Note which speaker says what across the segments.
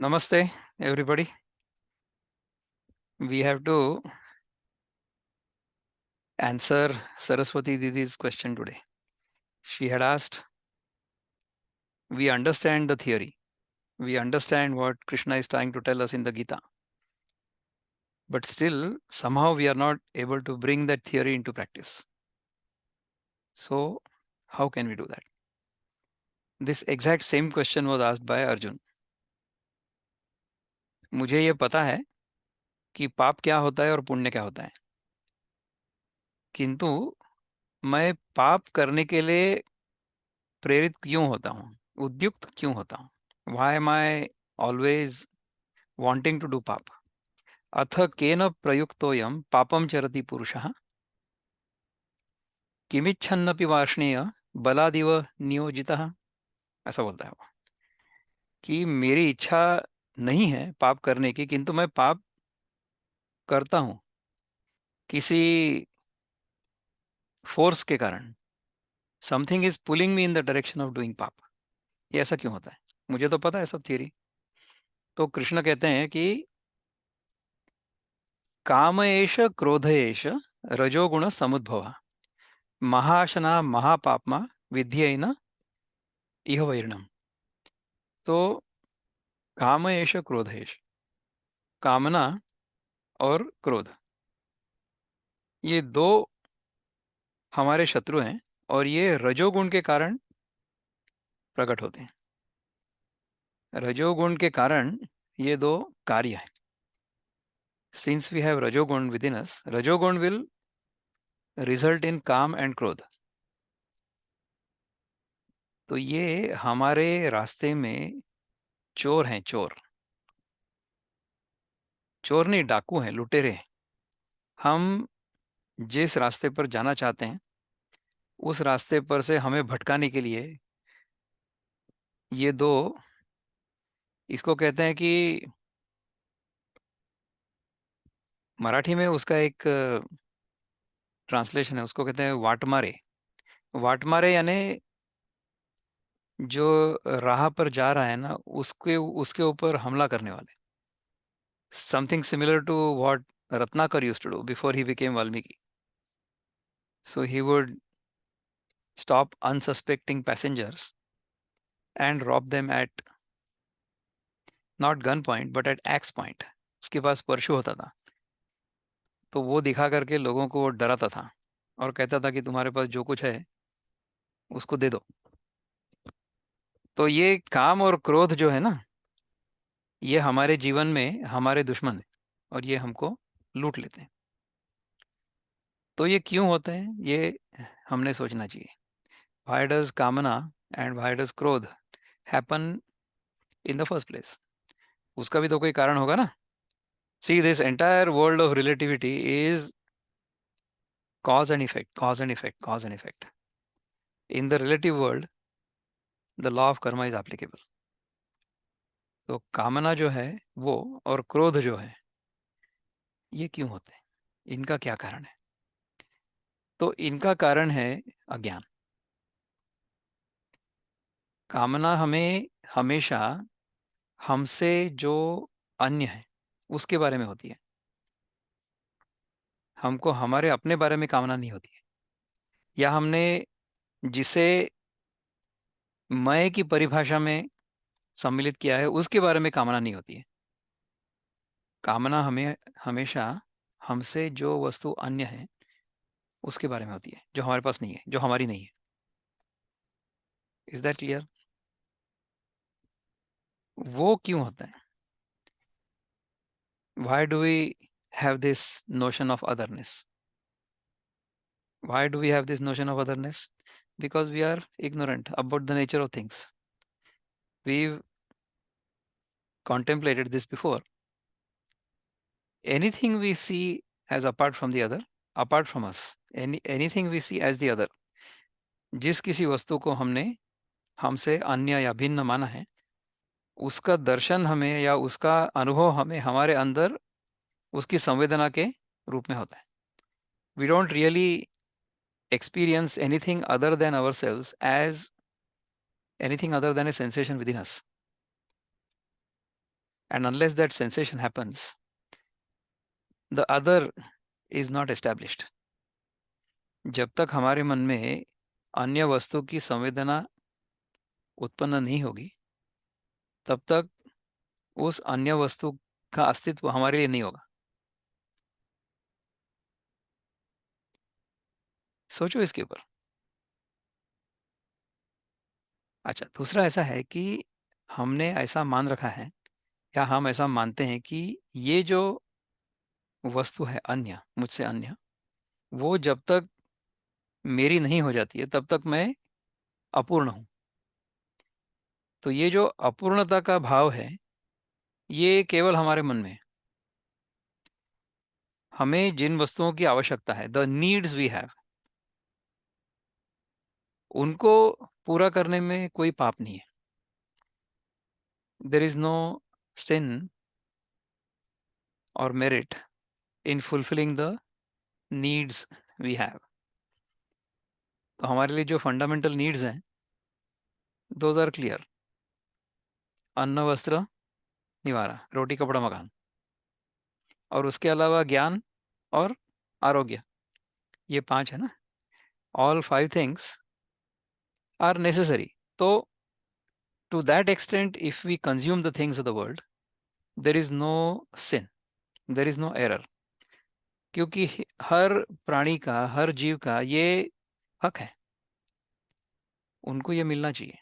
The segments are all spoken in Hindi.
Speaker 1: Namaste, everybody. We have to answer Saraswati Didi's question today. She had asked, we understand the theory, we understand what Krishna is trying to tell us in the Gita, but still, somehow we are not able to bring that theory into practice. So, how can we do that? This exact same question was asked by Arjun. मुझे ये पता है कि पाप क्या होता है और पुण्य क्या होता है, किंतु मैं पाप करने के लिए प्रेरित क्यों होता हूँ, उद्युक्त क्यों होता हूँ? Why am I always wanting to do paap? अथ केन प्रयुक्तोयम पापम चरति पुरुषः किमिच्छन्नपि वार्ष्णेय बलादिव नियोजितः। ऐसा बोलता है वो कि मेरी इच्छा नहीं है पाप करने की, किंतु मैं पाप करता हूँ किसी फोर्स के कारण। Something is pulling me in the direction of doing पाप। ये ऐसा क्यों होता है? मुझे तो पता है सब थियरी। तो कृष्ण कहते हैं कि काम एष क्रोध एष रजोगुण समुद्भव महाशना महापापमा विध्येन इह वैरणम। तो काम एष क्रोध एष, कामना और क्रोध, ये दो हमारे शत्रु हैं और ये रजोगुण के कारण प्रकट होते हैं। रजोगुण के कारण ये दो कार्य हैं। सिंस वी हैव रजोगुण विद इन अस, रजोगुण विल रिजल्ट इन काम एंड क्रोध। तो ये हमारे रास्ते में चोर हैं, चोर। चोर नहीं, डाकू हैं, लुटेरे हैं। हम जिस रास्ते पर जाना चाहते हैं उस रास्ते पर से हमें भटकाने के लिए ये दो, इसको कहते हैं कि मराठी में उसका एक ट्रांसलेशन है, उसको कहते हैं वाटमारे। वाटमारे यानी जो राह पर जा रहा है ना, उसके उसके ऊपर हमला करने वाले। Something similar to what Ratnakar used to do before he became Valmiki. So he would stop unsuspecting passengers and rob them at not gun point but at axe point। उसके पास परशु होता था, तो वो दिखा करके लोगों को वो डराता था और कहता था कि तुम्हारे पास जो कुछ है उसको दे दो। तो ये काम और क्रोध जो है ना, ये हमारे जीवन में हमारे दुश्मन है और ये हमको लूट लेते हैं। तो ये क्यों होते हैं, ये हमने सोचना चाहिए। व्हाई डज कामना एंड व्हाई डज क्रोध happen in the first place? उसका भी तो कोई कारण होगा ना। See, this entire world of relativity is cause and effect, cause and effect, cause and effect. In the relative world, the law of karma is applicable. तो कामना जो है वो और क्रोध जो है, ये क्यों होते हैं? इनका क्या कारण है? तो इनका कारण है अज्ञान। कामना हमें हमेशा हमसे जो अन्य है उसके बारे में होती है। हमको हमारे अपने बारे में कामना नहीं होती है, या हमने जिसे मैं की परिभाषा में सम्मिलित किया है उसके बारे में कामना नहीं होती है। कामना हमें हमेशा हमसे जो वस्तु अन्य है उसके बारे में होती है, जो हमारे पास नहीं है, जो हमारी नहीं है। Is that clear? वो क्यों होता है? Why do we have this notion of otherness? Why do we have this notion of otherness? Because we are ignorant about the nature of things. We've contemplated this before. Anything we see as apart from the other, apart from us, anything we see as the other, जिस किसी वस्तु को हमने हमसे अन्य या भिन्न माना है, उसका दर्शन हमें या उसका अनुभव हमें हमारे अंदर उसकी संवेदना के रूप में होता है। We don't really experience anything other than ourselves as anything other than a sensation within us. And unless that sensation happens, the other is not established. जब तक हमारे मन में अन्य वस्तु की संवेदना उत्पन्न नहीं होगी, तब तक उस अन्य वस्तु का अस्तित्व हमारे लिए नहीं होगा। सोचो इसके ऊपर। अच्छा, दूसरा ऐसा है कि हमने ऐसा मान रखा है, या हम ऐसा मानते हैं कि ये जो वस्तु है अन्य, मुझसे अन्य, वो जब तक मेरी नहीं हो जाती है तब तक मैं अपूर्ण हूं। तो ये जो अपूर्णता का भाव है, ये केवल हमारे मन में है। हमें जिन वस्तुओं की आवश्यकता है, द नीड्स वी हैव, उनको पूरा करने में कोई पाप नहीं है। देर इज नो सिन और merit in fulfilling the needs we have. तो हमारे लिए जो फंडामेंटल नीड्स हैं, दोज आर क्लियर। अन्न, वस्त्र, निवारा, रोटी, कपड़ा, मकान, और उसके अलावा ज्ञान और आरोग्य, ये पांच है ना। All five things are necessary. तो to that extent if we consume the things of the world, there is no sin, there is no error. क्योंकि हर प्राणी का, हर जीव का ये हक है, उनको ये मिलना चाहिए।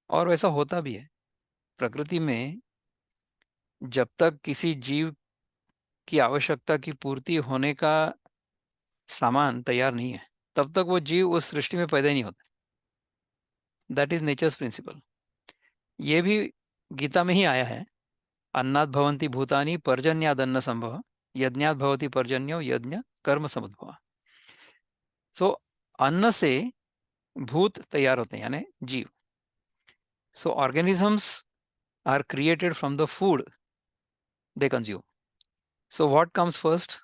Speaker 1: और वैसा होता भी है। प्रकृति में जब तक किसी जीव की आवश्यकता की पूर्ति होने का सामान तैयार नहीं है, तब तक वो जीव उस सृष्टि में पैदा ही नहीं होता। That is nature's principle. ये भी गीता में ही आया है। अन्नात् भवन्ति भूतानि पर्जन्यादन्न संभव, यज्ञात् भवति पर्जन्यो यज्ञ कर्म समुद्भव। सो अन्न से भूत तैयार होते हैं, यानी जीव। सो organisms are created from the food they consume. So what comes first?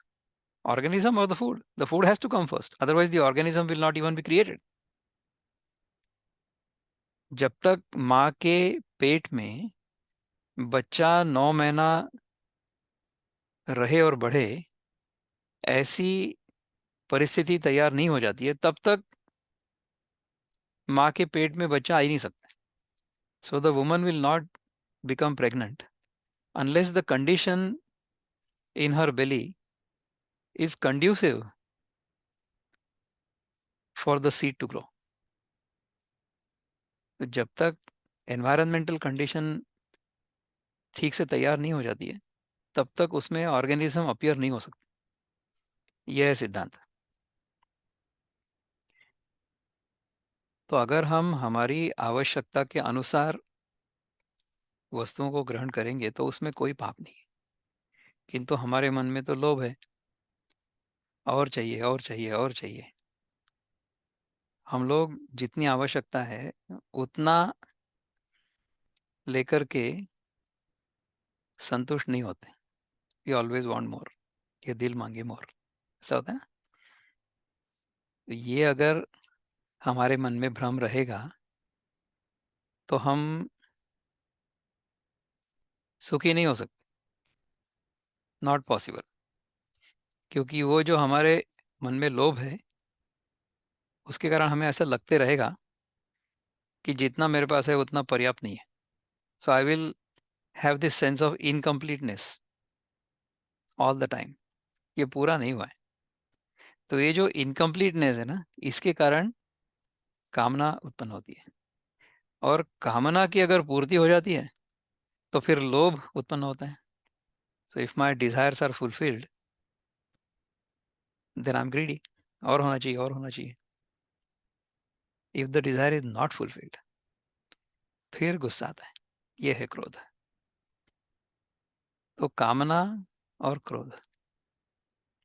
Speaker 1: Organism or the food? The food has to come first. Otherwise the organism will not even be created. जब तक माँ के पेट में बच्चा 9 महीना रहे और बढ़े, ऐसी परिस्थिति तैयार नहीं हो जाती है, तब तक माँ के पेट में बच्चा आ ही नहीं सकता। So the woman will not become pregnant unless the condition in her belly is conducive for the seed to grow. तो जब तक एनवायरमेंटल कंडीशन ठीक से तैयार नहीं हो जाती है, तब तक उसमें ऑर्गेनिज्म अपीयर नहीं हो सकता। यह है सिद्धांत। तो अगर हम हमारी आवश्यकता के अनुसार वस्तुओं को ग्रहण करेंगे तो उसमें कोई पाप नहीं है। किंतु हमारे मन में तो लोभ है, और चाहिए और चाहिए और चाहिए। हम लोग जितनी आवश्यकता है उतना लेकर के संतुष्ट नहीं होते। वी ऑलवेज वांट मोर, ये दिल मांगे मोर, ऐसा होता है ना। तो ये अगर हमारे मन में भ्रम रहेगा, तो हम सुखी नहीं हो सकते। Not possible. क्योंकि वो जो हमारे मन में लोभ है, उसके कारण हमें ऐसा लगते रहेगा कि जितना मेरे पास है उतना पर्याप्त नहीं है। So I will have this sense of incompleteness all the time. ये पूरा नहीं हुआ है। तो ये जो इनकम्प्लीटनेस है ना, इसके कारण कामना उत्पन्न होती है। और कामना की अगर पूर्ति हो जाती है तो फिर लोभ उत्पन्न होता है। So if my desires are fulfilled, then I am greedy. और होना चाहिए, और होना चाहिए। If the desire is not fulfilled, फिर गुस्सा आता है। ये है क्रोध। तो कामना और क्रोध,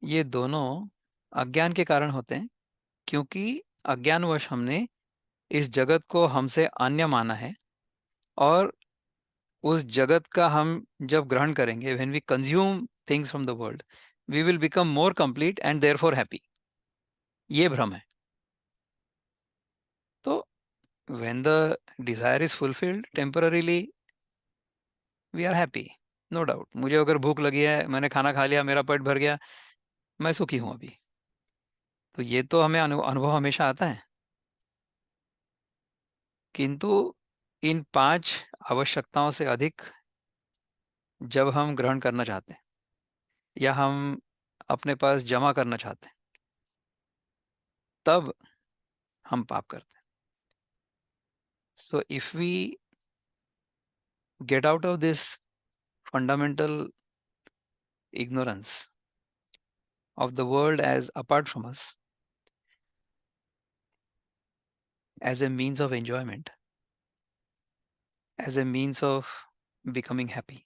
Speaker 1: ये दोनों अज्ञान के कारण होते हैं। क्योंकि अज्ञानवश हमने इस जगत को हमसे अन्य माना है। और उस जगत का हम जब ग्रहण करेंगे, when we consume things from the world, we will become more complete and therefore happy. ये भ्रम है। तो when the desire is fulfilled temporarily, we are happy, no doubt. मुझे अगर भूख लगी है, मैंने खाना खा लिया, मेरा पेट भर गया, मैं सुखी हूं अभी। तो ये तो हमें अनुभव हमेशा आता है। किंतु इन 5 आवश्यकताओं से अधिक जब हम ग्रहण करना चाहते हैं या हम अपने पास जमा करना चाहते हैं, तब हम पाप करते हैं। So if we get out of this fundamental ignorance of the world as apart from us, as a means of enjoyment, as a means of becoming happy,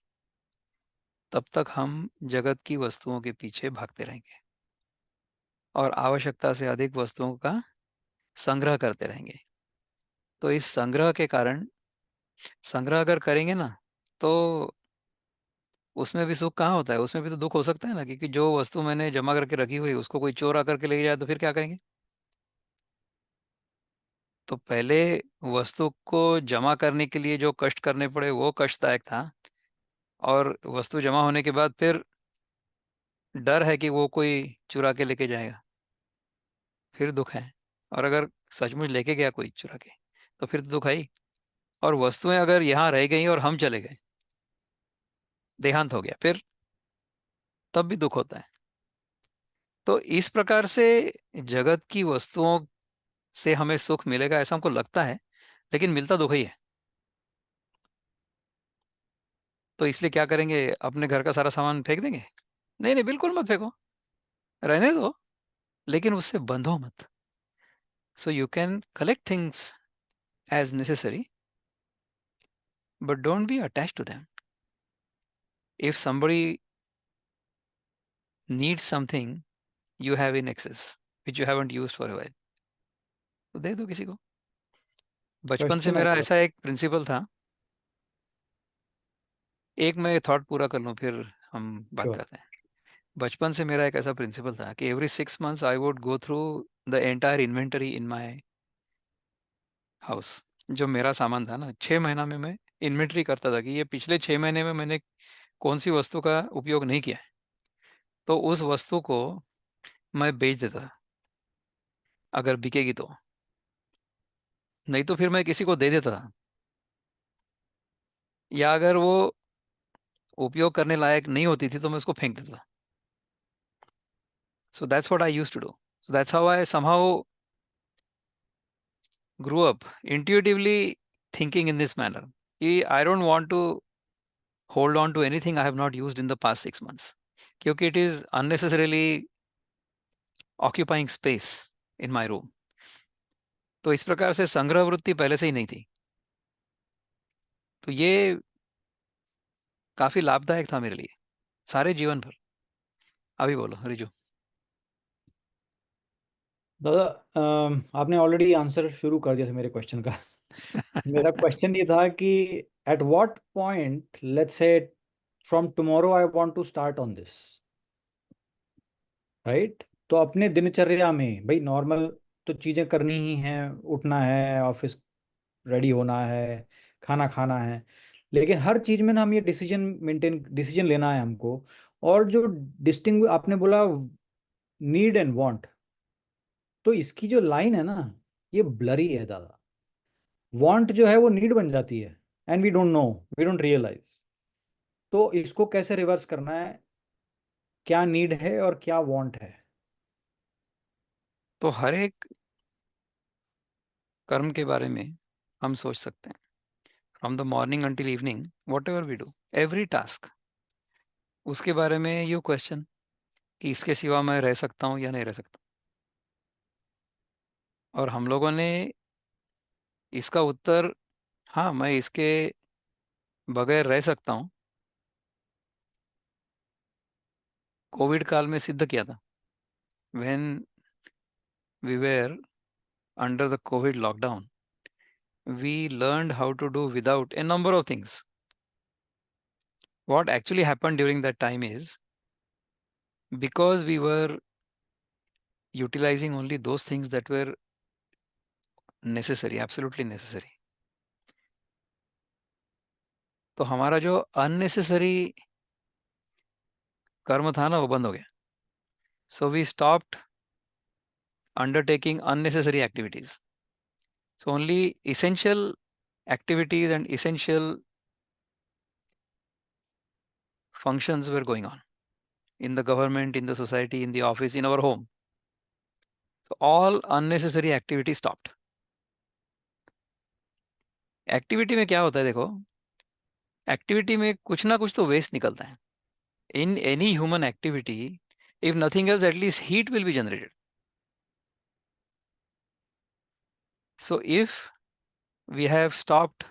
Speaker 1: तब तक हम जगत की वस्तुओं के पीछे भागते रहेंगे और आवश्यकता से अधिक वस्तुओं का संग्रह करते रहेंगे। तो इस संग्रह के कारण, संग्रह अगर करेंगे ना, तो उसमें भी सुख कहाँ होता है, उसमें भी तो दुख हो सकता है ना, क्योंकि जो वस्तु मैंने जमा करके रखी हुई उसको कोई चोरा करके ले जाए तो फिर क्या करेंगे। तो पहले वस्तु को जमा करने के लिए जो कष्ट करने पड़े वो कष्टदायक था, और वस्तु जमा होने के बाद फिर डर है कि वो कोई चुरा के लेके जाएगा, फिर दुख है। और अगर सचमुच लेके गया कोई चुरा के, तो फिर तो दुख है ही। और वस्तुएं अगर यहाँ रह गई और हम चले गए, देहांत हो गया, फिर तब भी दुख होता है। तो इस प्रकार से जगत की वस्तुओं से हमें सुख मिलेगा ऐसा हमको लगता है, लेकिन मिलता दुख ही है। तो इसलिए क्या करेंगे, अपने घर का सारा सामान फेंक देंगे? नहीं नहीं, बिल्कुल मत फेंको, रहने दो, लेकिन उससे बंधो मत। So you can collect things as necessary, but don't be attached to them. If somebody needs something you have in excess, which you haven't used for a while, तो दे दो किसी को। बचपन से
Speaker 2: क्वेश्चन है
Speaker 1: मेरा
Speaker 2: मेरा।
Speaker 1: ऐसा एक प्रिंसिपल था। एक मैं थॉट पूरा कर लूँ, फिर हम बात
Speaker 2: श्योर।
Speaker 1: करते हैं। बचपन से मेरा एक ऐसा प्रिंसिपल था कि every 6 months I would go through the entire inventory in my house. जो मेरा सामान था ना, 6 महीना में मैं इन्वेंटरी करता था कि ये पिछले 6 महीने में मैंने कौन सी वस्तु का उपयोग नहीं किया है, तो उस वस्तु को मैं बेच देता था अगर बिकेगी तो। नहीं तो फिर मैं किसी को दे देता था, या अगर वो उपयोग करने लायक नहीं होती थी तो मैं उसको फेंक देता था। So that's what I used to do. So that's how I somehow grew up intuitively thinking in this manner कि I don't want to hold on to anything I have not used in the past 6 months, क्योंकि it is unnecessarily occupying space in my room। तो इस प्रकार से संग्रह वृत्ति पहले से ही नहीं थी। तो ये काफी लाभदायक था मेरे लिए सारे जीवन भर। अभी बोलो रिजू।
Speaker 2: दादा, आपने ऑलरेडी आंसर शुरू कर दिया था मेरे क्वेश्चन का। मेरा क्वेश्चन ये था कि at what point, let's say from tomorrow I want to start on this, right? तो अपने दिनचर्या में भाई नॉर्मल तो चीज़ें करनी ही हैं, उठना है, ऑफिस रेडी होना है, खाना खाना है, लेकिन हर चीज़ में ना हम ये डिसीजन लेना है हमको। और जो डिस्टिंग आपने बोला, नीड एंड वांट, तो इसकी जो लाइन है ना, ये ब्लरी है दादा। वांट जो है वो नीड बन जाती है, and we don't know, we don't realise. तो इसको कैसे रिवर्स करना है, क्या नीड है और क्या वांट है?
Speaker 1: तो हर एक कर्म के बारे में हम सोच सकते हैं, from the morning until evening, whatever we do, every task, उसके बारे में यू क्वेश्चन कि इसके सिवा मैं रह सकता हूँ या नहीं रह सकता। और हम लोगों ने इसका उत्तर, हाँ मैं इसके बगैर रह सकता हूँ, कोविड काल में सिद्ध किया था। When we were under the COVID lockdown, we learned how to do without a number of things. What actually happened during that time is because we were utilizing only those things that were necessary, absolutely necessary. तो हमारा जो अननेसेसरी कर्म था ना वो बंद हो गया. So we stopped undertaking unnecessary activities. So only essential activities and essential functions were going on in the government, in the society, in the office, in our home. So all unnecessary activity stopped. Activity में क्या होता है देखो, एक्टिविटी में कुछ ना कुछ तो वेस्ट निकलता है. In any human activity, if nothing else, at least heat will be generated. So if we have stopped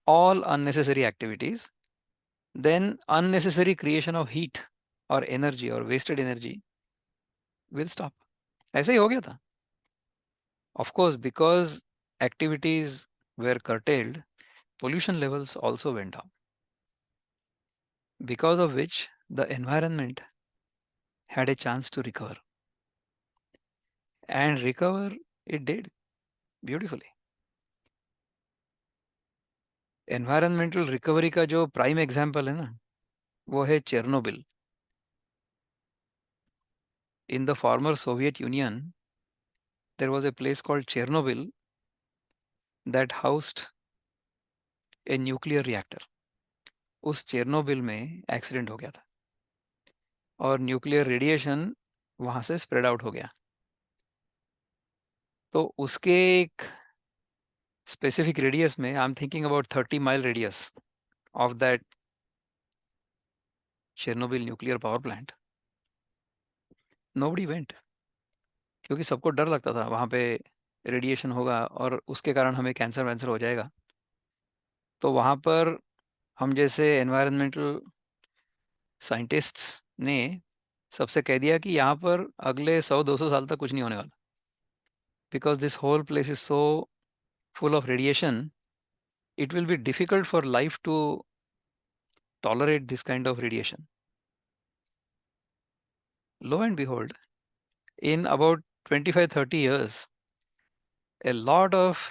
Speaker 1: all unnecessary activities, then unnecessary creation of heat or energy or wasted energy will stop. ऐसे ही हो गया था. Of course, because activities were curtailed, pollution levels also went down, because of which the environment had a chance to recover. And recover it did beautifully. Environmental recovery का जो प्राइम एग्जाम्पल है ना, वो है Chernobyl. In the former Soviet Union there was a place called Chernobyl that housed a nuclear reactor. उस चेरनोबिल में एक्सीडेंट हो गया था और न्यूक्लियर रेडिएशन वहां से स्प्रेड आउट हो गया. तो उसके एक स्पेसिफिक रेडियस में, I am thinking about 30 mile radius of that Chernobyl nuclear power plant, nobody went. क्योंकि सबको डर लगता था वहां पे रेडिएशन होगा और उसके कारण हमें कैंसर वैंसर हो जाएगा. तो वहां पर हम जैसे एनवायरमेंटल साइंटिस्ट्स ने सबसे कह दिया कि यहाँ पर अगले 100-200 साल तक कुछ नहीं होने वाला, because this whole place is so full of radiation, it will be difficult for life to tolerate this kind of radiation. Lo and behold, in about 25-30 years, a lot of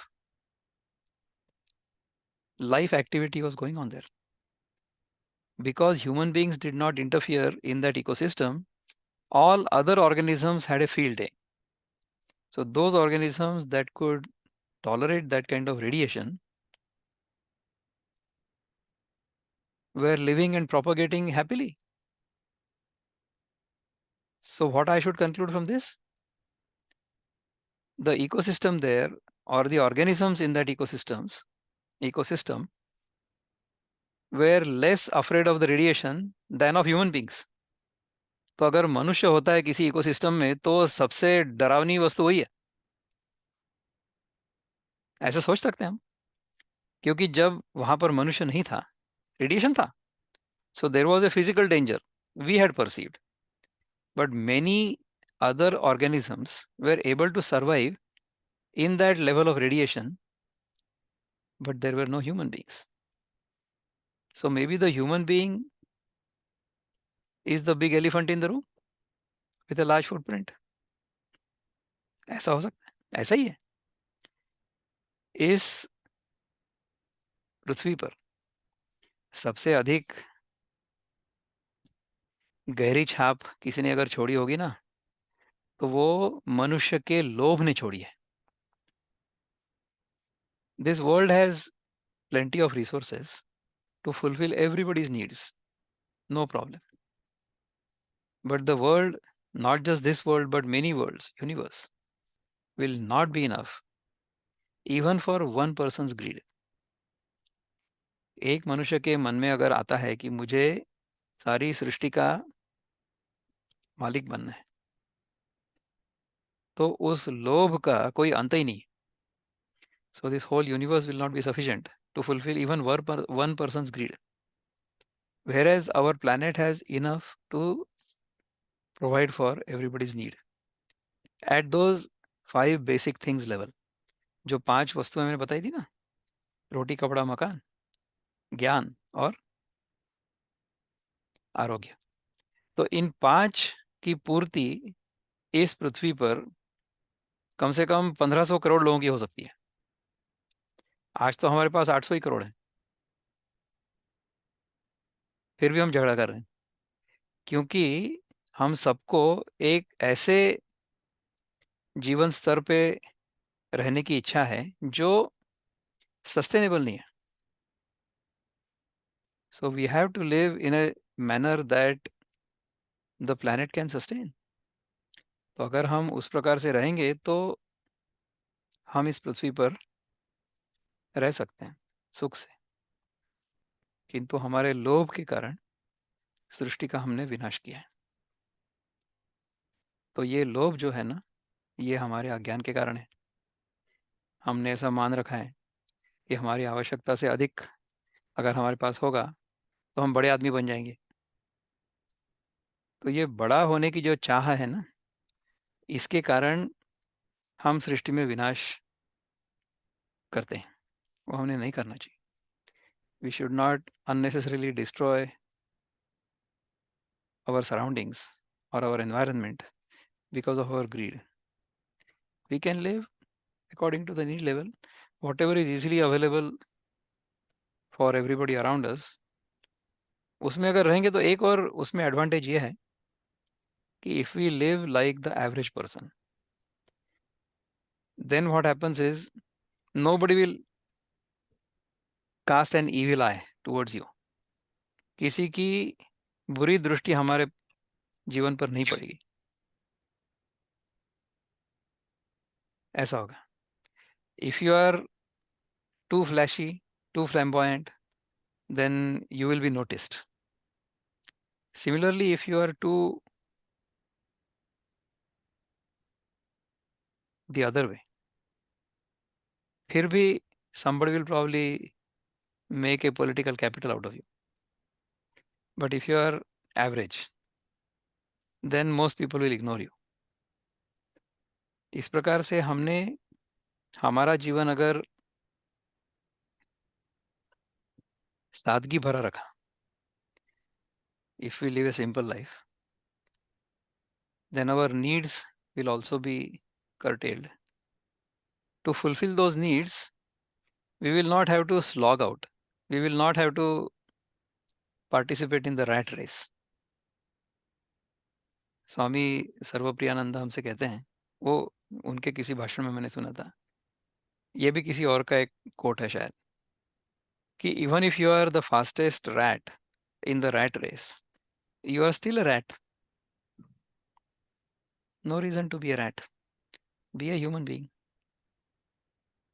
Speaker 1: life activity was going on there. Because human beings did not interfere in that ecosystem, all other organisms had a field day. So those organisms that could tolerate that kind of radiation were living and propagating happily. So what I should conclude from this? The ecosystem there, or the organisms in that ecosystem were less afraid of the radiation than of human beings. तो अगर मनुष्य होता है किसी इकोसिस्टम में तो सबसे डरावनी वस्तु वही है. ऐसा सोच सकते हैं हम, क्योंकि जब वहां पर मनुष्य नहीं था, रेडिएशन था. So there was a physical danger we had perceived, but many other organisms were able to survive in that level of radiation, but there were no human beings. So maybe the human being is the big elephant in the room with a large footprint. ऐसा हो सकता है, ऐसा ही है. इस पृथ्वी पर सबसे अधिक गहरी छाप किसी ने अगर छोड़ी होगी ना, तो वो मनुष्य के लोभ ने छोड़ी है. This world has plenty of resources to fulfill everybody's needs, no problem. But the world, not just this world, but many worlds, universe, will not be enough even for one person's greed. एक मनुष्य के मन में अगर आता है कि मुझे सारी सृष्टि का मालिक बनना है, तो उस लोभ का कोई अंत ही नहीं. So this whole universe will not be sufficient to fulfill even one person's greed, whereas our planet has enough to provide for everybody's need at those 5 basic things level. जो 5 वस्तुएं मैंने बताई थी ना, रोटी कपड़ा मकान, ज्ञान और आरोग्य, तो इन 5 की पूर्ति इस पृथ्वी पर कम से कम 1500 करोड़ लोगों की हो सकती है. आज तो हमारे पास 800 ही करोड़ है. फिर भी हम झगड़ा कर रहे हैं, क्योंकि हम सबको एक ऐसे जीवन स्तर पे रहने की इच्छा है जो सस्टेनेबल नहीं है. So we have to live in a manner that the planet can sustain. तो अगर हम उस प्रकार से रहेंगे तो हम इस पृथ्वी पर रह सकते हैं सुख से. किंतु हमारे लोभ के कारण सृष्टि का हमने विनाश किया है. तो ये लोभ जो है ना, ये हमारे अज्ञान के कारण है. हमने ऐसा मान रखा है कि हमारी आवश्यकता से अधिक अगर हमारे पास होगा तो हम बड़े आदमी बन जाएंगे. तो ये बड़ा होने की जो चाह है ना, इसके कारण हम सृष्टि में विनाश करते हैं. वो हमने नहीं करना चाहिए. We should not unnecessarily destroy our surroundings or our environment because of our greed. We can live according to the need level. Whatever is easily available for everybody around us, उसमें अगर रहेंगे तो एक और उसमें एडवांटेज ये है कि if we live like the average person, then what happens is nobody will cast an evil eye towards you. किसी की बुरी दृष्टि हमारे जीवन पर नहीं पड़ेगी. ऐसा होगा. If you are too flashy, too flamboyant, then you will be noticed. Similarly, if you are too the other way, फिर भी somebody will probably make a political capital out of you. But if you are average, then most people will ignore you. इस प्रकार से हमने हमारा जीवन अगर सादगी भरा रखा, if we live a simple life, then our needs will also be curtailed. To fulfill those needs, we will not have to slog out. We will not have to participate in the rat race. स्वामी सर्वप्रियानंद हमसे कहते हैं, वो उनके किसी भाषण में मैंने सुना था, ये भी किसी और का एक कोट है शायद, कि even if you are the fastest rat in the rat race, you are still a rat. No reason to be a rat. Be a human being.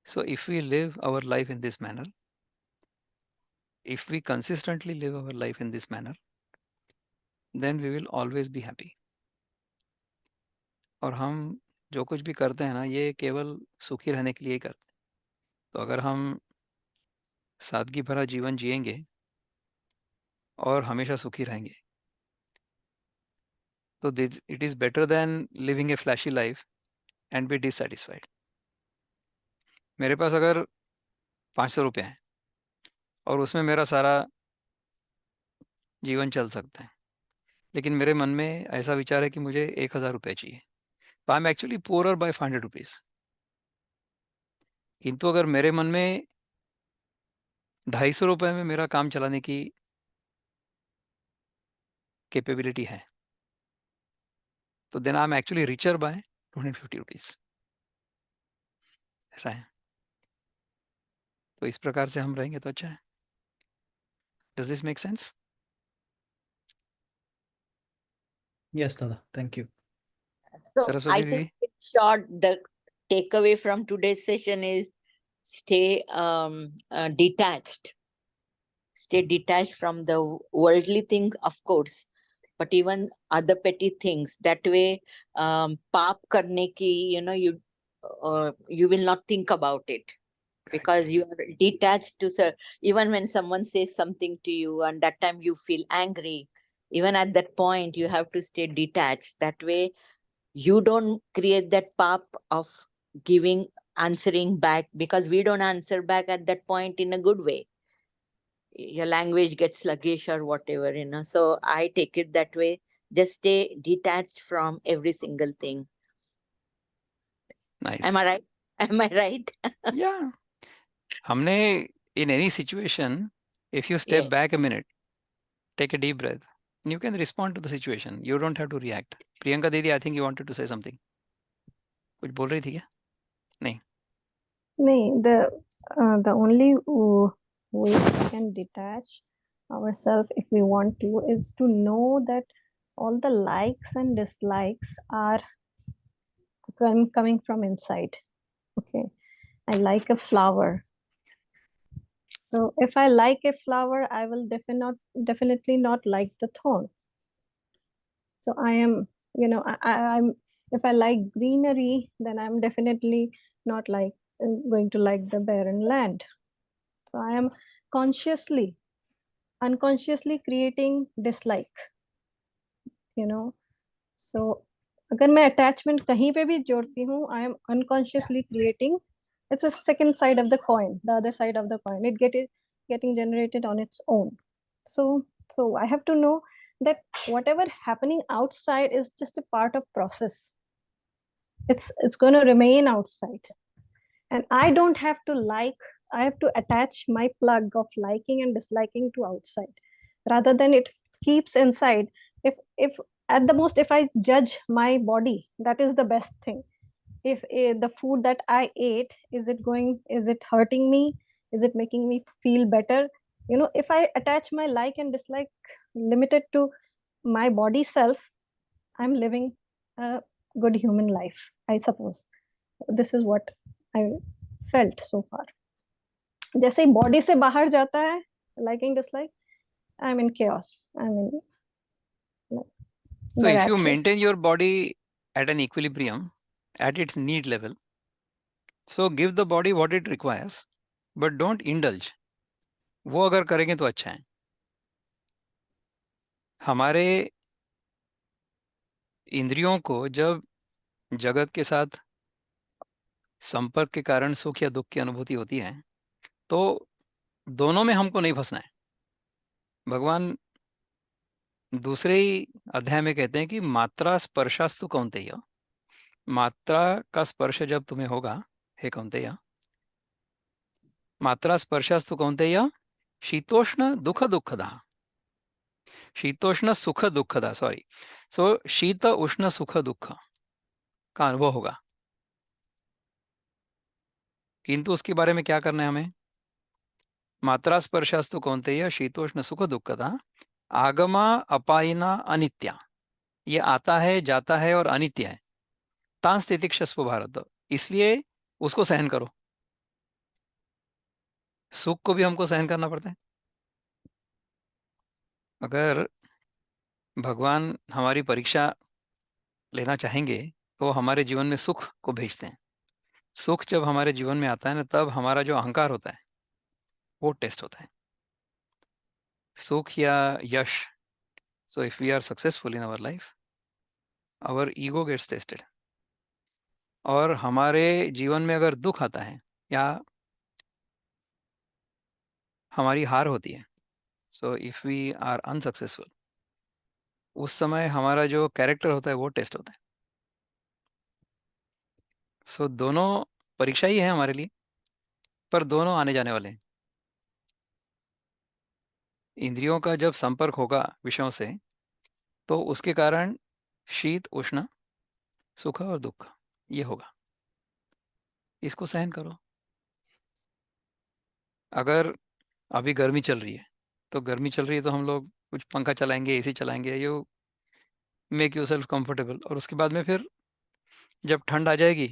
Speaker 1: So if we live our life in this manner, if we consistently live our life in this manner, then we will always be happy. और हम जो कुछ भी करते हैं ना, ये केवल सुखी रहने के लिए ही करते हैं. तो अगर हम सादगी भरा जीवन जिएंगे और हमेशा सुखी रहेंगे, तो this it is better than living a flashy life and be dissatisfied. मेरे पास अगर 500 रुपये हैं और उसमें मेरा सारा जीवन चल सकता है, लेकिन मेरे मन में ऐसा विचार है कि मुझे 1000 रुपये चाहिए, तो I am actually poorer by 500 rupees. किंतु अगर मेरे मन में 250 रुपये में मेरा काम चलाने की कैपेबिलिटी है, तो then I am actually richer by 250 rupees. ऐसा है. तो इस प्रकार से हम रहेंगे तो अच्छा है. Does this make sense?
Speaker 2: Yes दादा, thank you.
Speaker 3: So
Speaker 1: Saraswati
Speaker 3: I think
Speaker 1: दीदी.
Speaker 3: in short, the takeaway from today's session is stay detached. Stay detached from the worldly things, of course, but even other petty things. That way, paap karne ki, you will not think about it because you are detached to even when someone says something to you and that time you feel angry, even at that point you have to stay detached. That way you don't create that path of giving answering back, because we don't answer back at that point in a good way. Your language gets sluggish or whatever, so I take it that way. Just stay detached from every single thing. Am I
Speaker 1: nice.
Speaker 3: right? Am I right?
Speaker 1: या हमने in any situation, if you step
Speaker 3: Yeah.
Speaker 1: Back a minute take a deep breath, you can respond to the situation, you don't have to react. Priyanka दीदी, I think you wanted to say something. कुछ बोल रही थी क्या? नहीं.
Speaker 4: No, the only way we can detach ourselves if we want to is to know that all the likes and dislikes are coming from inside. Okay, I like a flower. So if I like a flower, I will definitely not like the thorn. So I am, I'm, if I like greenery, then I'm definitely not going to like the barren land. So I am unconsciously creating dislike, you know. So अगर मैं attachment कहीं पे भी जोड़ती हूँ, I am unconsciously creating. It's a second side of the coin, the other side of the coin. Getting generated on its own. So I have to know that whatever happening outside is just a part of process. It's going to remain outside, and I don't have to I have to attach my plug of liking and disliking to outside, rather than it keeps inside. If at the most, if I judge my body, that is the best thing. If the food that I ate, is it hurting me, is it making me feel better, if I attach my like and dislike limited to my body self, I'm living a good human life, I suppose. This is what I felt so far. जैसे ही बॉडी से बाहर जाता है, liking dislike, I am in chaos, I am in
Speaker 1: So
Speaker 4: the
Speaker 1: if
Speaker 4: rat
Speaker 1: you
Speaker 4: race.
Speaker 1: maintain your body at an equilibrium, at its need level, so give the body what it requires, but don't indulge. वो अगर करेंगे तो अच्छा है. हमारे इंद्रियों को जब जगत के साथ संपर्क के कारण सुख या दुख की अनुभूति होती है, तो दोनों में हमको नहीं फंसना है. भगवान दूसरे ही अध्याय में कहते हैं कि मात्रा स्पर्शास्तु कौन्तेय, मात्रा का स्पर्श जब तुम्हें होगा हे कौन्तेय, मात्रा स्पर्शास्तु कौन्तेय शीतोष्ण दुख दुखदा, शीतोष्ण सुख दुखदा, सॉरी. सो शीत उष्ण सुख दुख का अनुभव होगा, किंतु उसके बारे में क्या करना है हमें? मात्रा स्पर्शास्तु कौन्तेय शीतोष्ण सुख दुखदा आगमा अपायिना अनित्या, ये आता है जाता है और अनित्य है. तां स्थितिक्षस्व भारत, इसलिए उसको सहन करो. सुख को भी हमको सहन करना पड़ता है. अगर भगवान हमारी परीक्षा लेना चाहेंगे तो हमारे जीवन में सुख को भेजते हैं. सुख जब हमारे जीवन में आता है ना, तब हमारा जो अहंकार होता है वो टेस्ट होता है. सुख या यश. So if we are successful in our life, our ego gets tested. और हमारे जीवन में अगर दुख आता है या हमारी हार होती है, so if we are unsuccessful, उस समय हमारा जो कैरेक्टर होता है वो टेस्ट होता है. सो दोनों परीक्षा ही है हमारे लिए, पर दोनों आने जाने वाले हैं. इंद्रियों का जब संपर्क होगा विषयों से, तो उसके कारण शीत उष्ण सुख और दुख ये होगा. इसको सहन करो. अगर अभी गर्मी चल रही है, तो गर्मी चल रही है तो हम लोग कुछ पंखा चलाएंगे, एसी चलाएंगे, you make you self comfortable. और उसके बाद में फिर जब ठंड आ जाएगी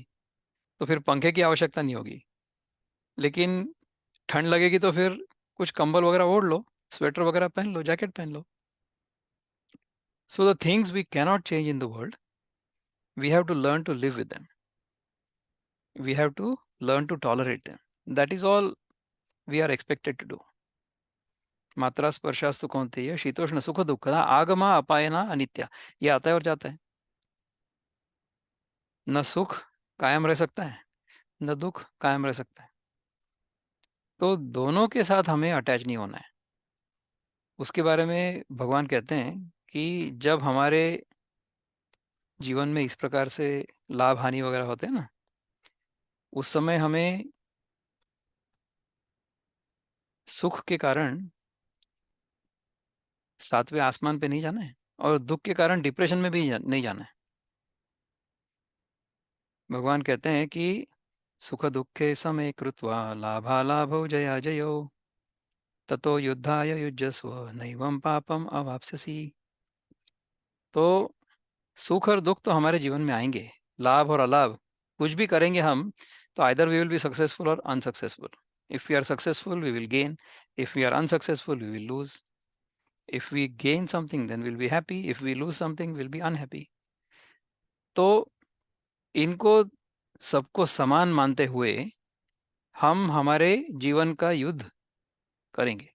Speaker 1: तो फिर पंखे की आवश्यकता नहीं होगी. लेकिन ठंड लगेगी तो फिर कुछ कंबल वगैरह ओढ़ लो, स्वेटर वगैरह पहन लो, जैकेट पहन लो. So the things we cannot change in the world, we have to learn to live with them, we have to learn to tolerate them. That is all we are expected to do. मात्रा स्पर्शास्तु कौन्तेय शीतोष्ण सुख दुखदा आगमा अपायना अनित्या, ये आता है और जाता है. न सुख कायम रह सकता है, न दुख कायम रह सकता है. तो दोनों के साथ हमें अटैच नहीं होना है. उसके बारे में भगवान कहते हैं कि जब हमारे जीवन में इस प्रकार से लाभ हानि वगैरह होते हैं ना, उस समय हमें सुख के कारण सातवें आसमान पे नहीं जाना है, और दुख के कारण डिप्रेशन में भी नहीं जाना है। भगवान कहते हैं कि सुख दुखे समे कृत्वा लाभालाभौ जया जयो ततो युद्धाय युज्यस्व नैवं पापम अवाप्स्यसि। तो सुख और दुख तो हमारे जीवन में आएंगे, लाभ और अलाभ कुछ भी करेंगे हम, तो either we will be successful or unsuccessful. If we are successful we will gain, if we are unsuccessful we will lose. If we gain something then will be happy, if we lose something will be unhappy. तो इनको सबको समान मानते हुए हम हमारे जीवन का युद्ध करेंगे,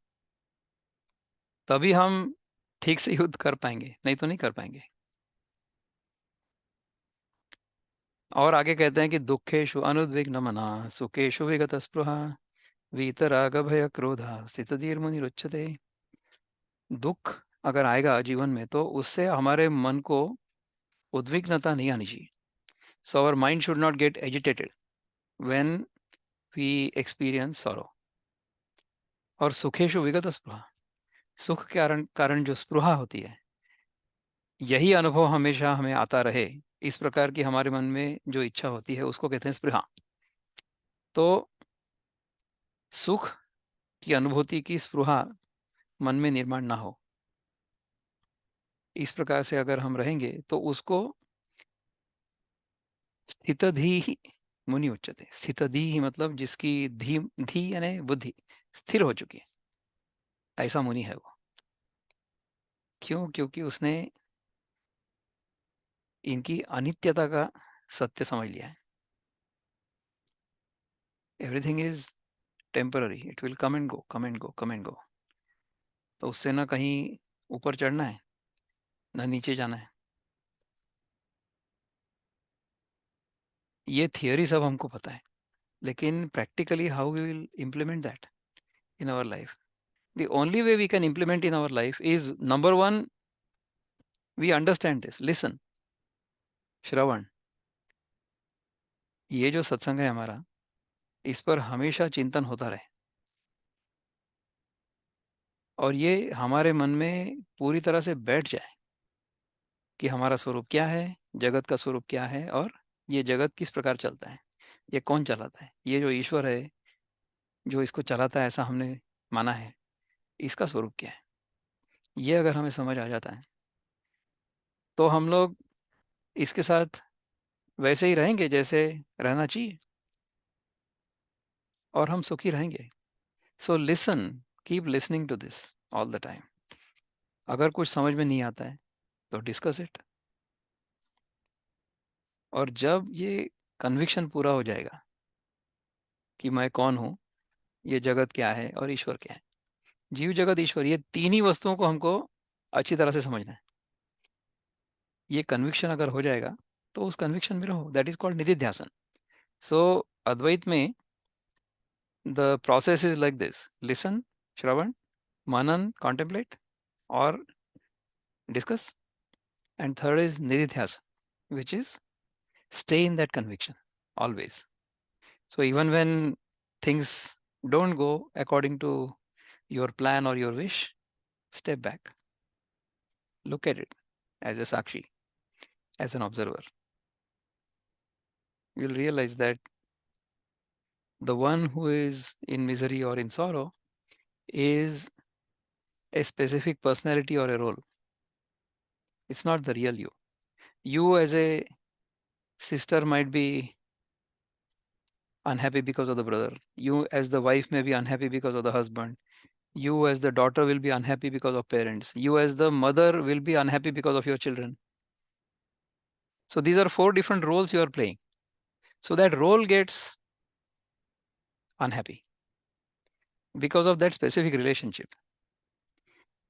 Speaker 1: तभी हम ठीक से युद्ध कर पाएंगे, नहीं तो नहीं कर पाएंगे। और आगे कहते हैं कि दुखेषु अनुद्विग्न मना सुखेषु विगत स्पृहा वीतराग भय क्रोधा स्थितधीर्मुनिरुच्यते। दुख अगर आएगा जीवन में तो उससे हमारे मन को उद्विग्नता नहीं आनी चाहिए। So our mind should not get agitated when we experience sorrow. और सुखेषु विगत स्पृहा, सुख के कारण जो स्पृहा होती है, यही अनुभव हमेशा हमें आता रहे, इस प्रकार की हमारे मन में जो इच्छा होती है उसको कहते हैं स्पृहा। तो सुख की अनुभूति की स्पृहा मन में निर्माण ना हो, इस प्रकार से अगर हम रहेंगे तो उसको स्थितधीः मुनि उच्यते। स्थितधीः मतलब जिसकी धी धी यानी बुद्धि स्थिर हो चुकी है, ऐसा मुनि है वो। क्यों? क्योंकि उसने इनकी अनित्यता का सत्य समझ लिया है। Everything is temporary, it will come and go, come and go, come and go. तो उससे ना कहीं ऊपर चढ़ना है ना नीचे जाना है। ये थियोरी सब हमको पता है, लेकिन practically how we will implement that in our life? The only way we can implement in our life is, number one, we understand this. Listen, श्रवण, ये जो सत्संग है हमारा, इस पर हमेशा चिंतन होता रहे, और ये हमारे मन में पूरी तरह से बैठ जाए कि हमारा स्वरूप क्या है, जगत का स्वरूप क्या है, और ये जगत किस प्रकार चलता है, ये कौन चलाता है, ये जो ईश्वर है जो इसको चलाता है ऐसा हमने माना है, इसका स्वरूप क्या है। ये अगर हमें समझ आ जाता है तो हम लोग इसके साथ वैसे ही रहेंगे जैसे रहना चाहिए, और हम सुखी रहेंगे। So listen, keep listening to this all the time. अगर कुछ समझ में नहीं आता है तो डिस्कस इट, और जब ये कन्विक्शन पूरा हो जाएगा कि मैं कौन हूँ, ये जगत क्या है और ईश्वर क्या है, जीव जगत ईश्वर, ये तीन ही वस्तुओं को हमको अच्छी तरह से समझना है। ये कन्विक्शन अगर हो जाएगा तो उस कन्विक्शन में रहो, दैट इज कॉल्ड निधिध्यासन। सो अद्वैत में the process is like this: listen, Shravan, Manan, contemplate, और discuss, and third is nididhyasa, which is stay in that conviction always. So even when things don't go according to your plan or your wish, step back, look at it as a sakshi, as an observer. You'll realize that the one who is in misery or in sorrow is a specific personality or a role. It's not the real you. You as a sister might be unhappy because of the brother. You as the wife may be unhappy because of the husband. You as the daughter will be unhappy because of parents. You as the mother will be unhappy because of your children. So these are 4 different roles you are playing. So that role gets unhappy because of that specific relationship.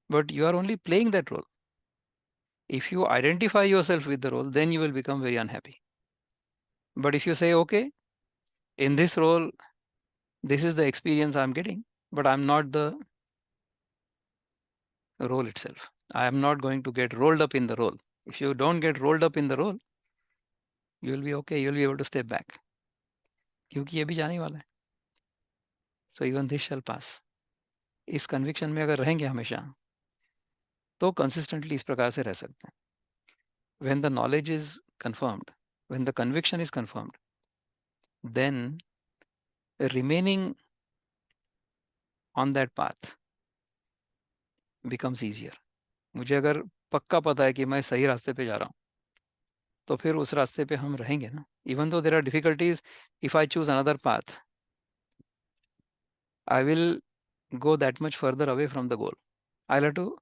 Speaker 1: But you are only playing that role. If you identify yourself with the role, then you will become very unhappy. But if you say, okay, in this role, this is the experience I'm getting, but I'm not the role itself. I am not going to get rolled up in the role. If you don't get rolled up in the role, you will be okay, you will be able to step back. क्योंकि ये भी जाने वाला है. So even this shall pass. इस कन्विक्शन में अगर रहेंगे हमेशा तो कंसिस्टेंटली इस प्रकार से रह सकते हैं. When the knowledge is confirmed, when the conviction is confirmed, then remaining on that path becomes easier. मुझे अगर पक्का पता है कि मैं सही रास्ते पे जा रहा हूँ, तो फिर उस रास्ते पे हम रहेंगे ना. Even though there are difficulties, if I choose another path, I will go that much further away from the goal. I'll have to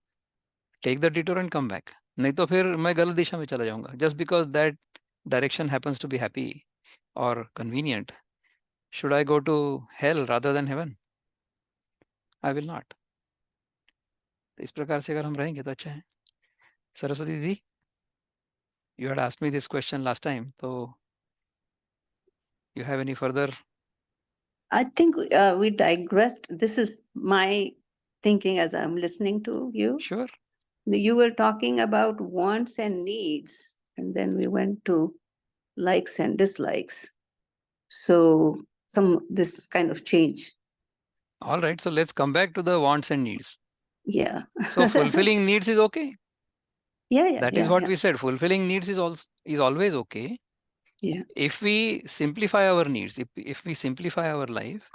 Speaker 1: take the detour and come back. नहीं तो फिर मैं गलत दिशा में चला जाऊंगा. Just because that direction happens to be happy or convenient, should I go to hell rather than heaven? I will not. इस प्रकार से अगर हम रहेंगे तो अच्छा है. सरस्वती दीदी, you had asked me this question last time, so you have any further?
Speaker 5: I think we digressed. This is my thinking as I'm listening to you.
Speaker 1: Sure.
Speaker 5: You were talking about wants and needs, and then we went to likes and dislikes. So this kind of change.
Speaker 1: All right, so let's come back to the wants and needs.
Speaker 5: Yeah.
Speaker 1: So fulfilling needs is okay.
Speaker 5: Yeah.
Speaker 1: That is what we said. Fulfilling needs is always okay.
Speaker 5: Yeah.
Speaker 1: If we simplify our needs, if we simplify our life,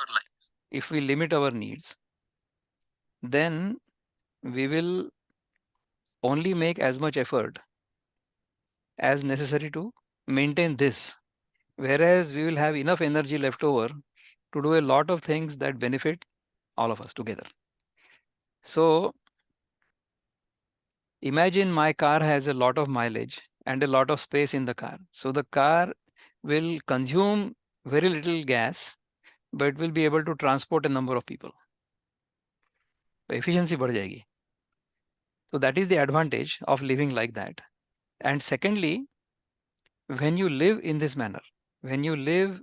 Speaker 1: if we limit our needs, then we will only make as much effort as necessary to maintain this. Whereas we will have enough energy left over to do a lot of things that benefit all of us together. So imagine my car has a lot of mileage and a lot of space in the car. So the car will consume very little gas, but will be able to transport a number of people. Efficiency बढ़ जाएगी. So that is the advantage of living like that. And secondly, when you live in this manner, when you live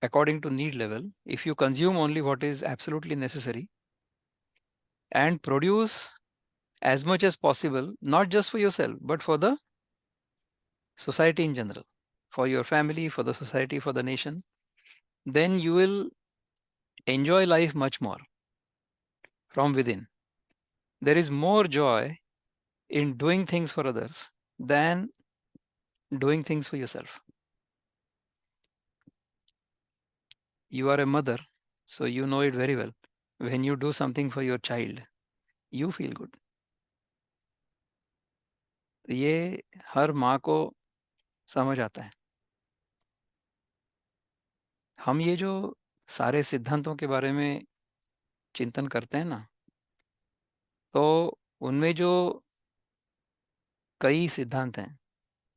Speaker 1: according to need level, if you consume only what is absolutely necessary and produce as much as possible, not just for yourself, but for the society in general, for your family, for the society, for the nation, then you will enjoy life much more from within. There is more joy in doing things for others than doing things for yourself. You are a mother, so you know it very well. When you do something for your child, you feel good. ये हर माँ को समझ आता है. हम ये जो सारे सिद्धांतों के बारे में चिंतन करते हैं ना, तो उनमें जो कई सिद्धांत हैं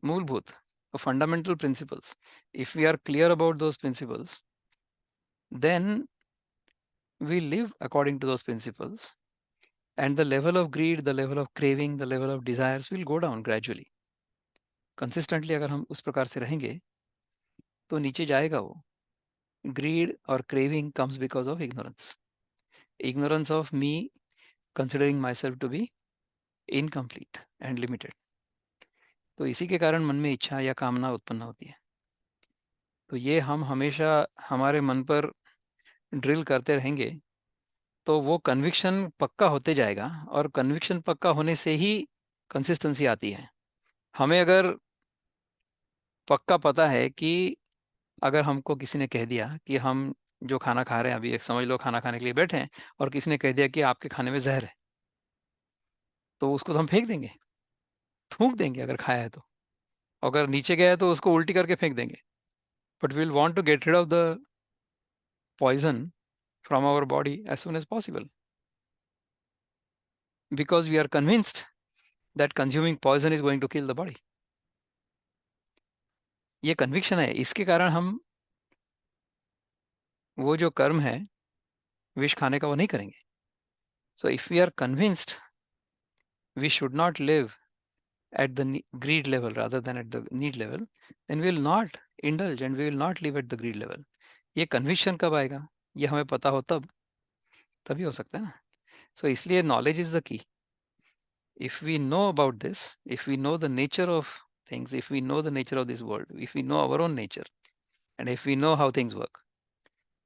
Speaker 1: मूलभूत, fundamental principles, if we are clear about those principles, then we live according to those principles, and the level of greed, the level of craving, the level of desires will go down gradually. Consistently अगर हम उस प्रकार से रहेंगे तो नीचे जाएगा वो. Greed or craving comes because of ignorance of me considering myself to be incomplete and limited. तो इसी के कारण मन में इच्छा या कामना उत्पन्न होती है. तो ये हम हमेशा हमारे मन पर ड्रिल करते रहेंगे तो वो कन्विक्शन पक्का होते जाएगा, और कन्विक्शन पक्का होने से ही कंसिस्टेंसी आती है. हमें अगर पक्का पता है कि अगर हमको किसी ने कह दिया कि हम जो खाना खा रहे हैं, अभी एक समझ लो खाना खाने के लिए बैठे हैं और किसी ने कह दिया कि आपके खाने में जहर है, तो उसको तो हम फेंक देंगे, थूक देंगे अगर खाया है तो. अगर नीचे गया है तो उसको उल्टी करके फेंक देंगे. But we will want to get rid of the poison from our body as soon as possible, because we are convinced that consuming poison is going to kill the body. ये conviction है, इसके कारण हम वो जो कर्म है विष खाने का वो नहीं करेंगे. So if we are convinced we should not live at the greed level rather than at the need level, then we will not indulge and we will not live at the greed level. ये conviction कब आएगा, ये हमें पता हो तभी हो सकता है ना. So इसलिए knowledge is the key. If we know about this, if we know the nature of things, if we know the nature of this world, if we know our own nature, and if we know how things work,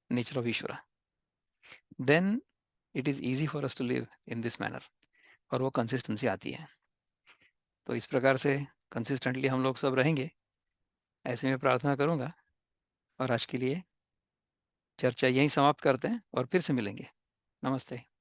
Speaker 1: nature of Ishvara, then it is easy for us to live in this manner. और वो कंसिस्टेंसी आती है। तो इस प्रकार से कंसिस्टेंटली हम लोग सब रहेंगे, ऐसे में प्रार्थना करूंगा। और आज के लिए चर्चा यहीं समाप्त करते हैं और फिर से मिलेंगे। नमस्ते।